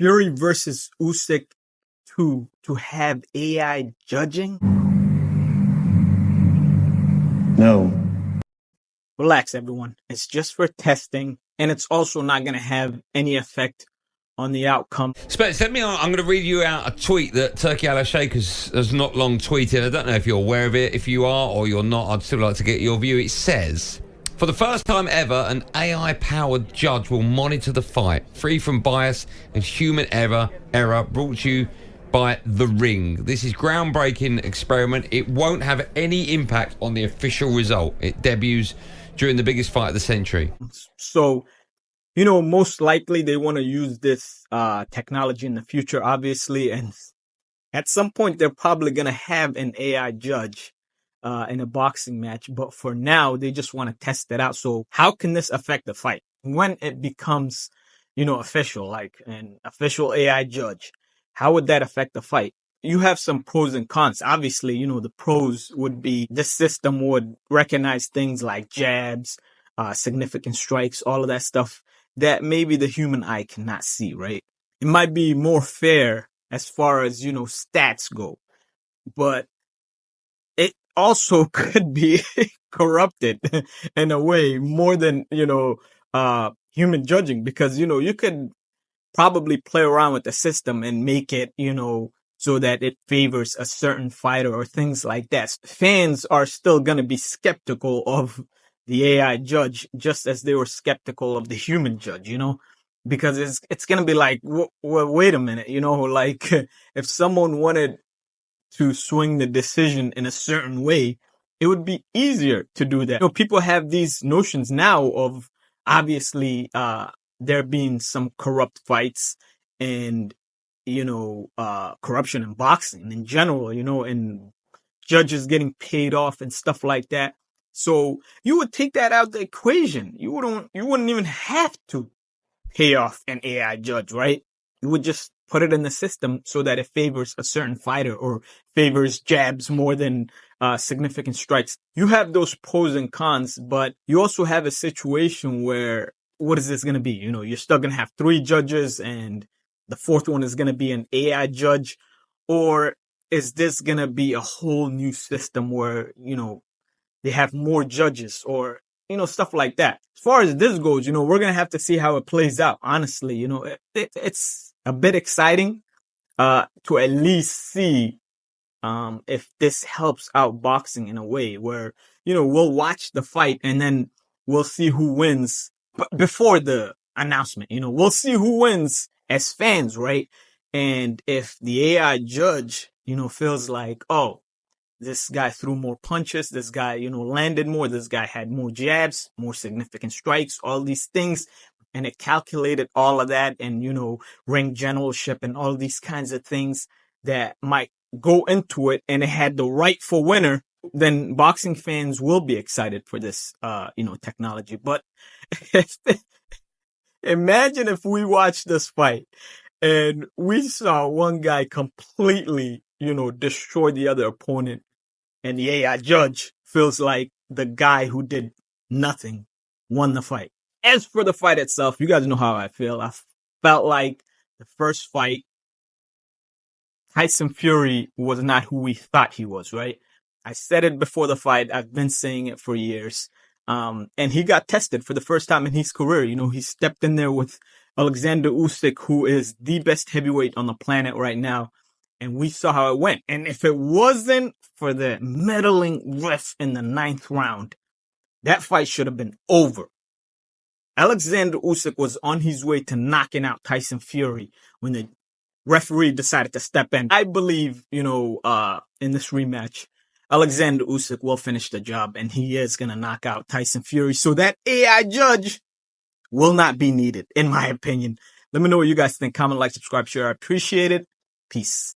Fury versus Usyk to have AI judging? No. Relax, everyone. It's just for testing, and it's also not going to have any effect on the outcome. Spence, I'm going to read you out a tweet that Turki Al-Sheikh has not long tweeted. I don't know if you're aware of it. If you are or you're not, I'd still like to get your view. It says, for the first time ever, an AI-powered judge will monitor the fight, free from bias and human error brought to you by The Ring. This is groundbreaking experiment. It won't have any impact on the official result. It debuts during the biggest fight of the century. So, you know, most likely they want to use this technology in the future, obviously. And at some point, they're probably going to have an AI judge in a boxing match. But for now, they just want to test it out. So how can this affect the fight? When it becomes, you know, official, like an official AI judge, how would that affect the fight? You have some pros and cons. Obviously, you know, the pros would be this system would recognize things like jabs, significant strikes, all of that stuff that maybe the human eye cannot see, right? It might be more fair as far as, you know, stats go, but it also could be corrupted in a way more than, you know, human judging, because, you know, you could probably play around with the system and make it, you know, so that it favors a certain fighter or things like that. Fans are still going to be skeptical of the AI judge, just as they were skeptical of the human judge, you know, because it's going to be like, wait a minute, you know, like if someone wanted to swing the decision in a certain way, it would be easier to do that. You know, people have these notions now of obviously, there being some corrupt fights and, you know, corruption in boxing in general, you know, and judges getting paid off and stuff like that. So you would take that out of the equation. You wouldn't even have to pay off an AI judge, right? You would just put it in the system so that it favors a certain fighter or favors jabs more than significant strikes. You have those pros and cons, but you also have a situation where, what is this going to be? You know, you're still going to have 3 judges and the 4th one is going to be an AI judge, or is this going to be a whole new system where, you know, they have more judges or, you know, stuff like that. As far as this goes, you know, we're going to have to see how it plays out. Honestly, you know, it's a bit exciting, to at least see, if this helps out boxing in a way where, you know, we'll watch the fight and then we'll see who wins before the announcement. You know, we'll see who wins as fans, right? And if the AI judge, you know, feels like, oh, this guy threw more punches, this guy, you know, landed more, this guy had more jabs, more significant strikes, all these things, and it calculated all of that and, you know, ring generalship and all these kinds of things that might go into it, and it had the rightful winner, then boxing fans will be excited for this, you know, technology. But imagine if we watched this fight and we saw one guy completely, you know, destroy the other opponent, and the AI judge feels like the guy who did nothing won the fight. As for the fight itself, you guys know how I feel. I felt like the first fight, Tyson Fury was not who we thought he was, right? I said it before the fight. I've been saying it for years. And he got tested for the first time in his career. You know, he stepped in there with Oleksandr Usyk, who is the best heavyweight on the planet right now. And we saw how it went. And if it wasn't for the meddling ref in the 9th round, that fight should have been over. Oleksandr Usyk was on his way to knocking out Tyson Fury when the referee decided to step in. I believe, you know, in this rematch, Oleksandr Usyk will finish the job and he is going to knock out Tyson Fury. So that AI judge will not be needed, in my opinion. Let me know what you guys think. Comment, like, subscribe, share. I appreciate it. Peace.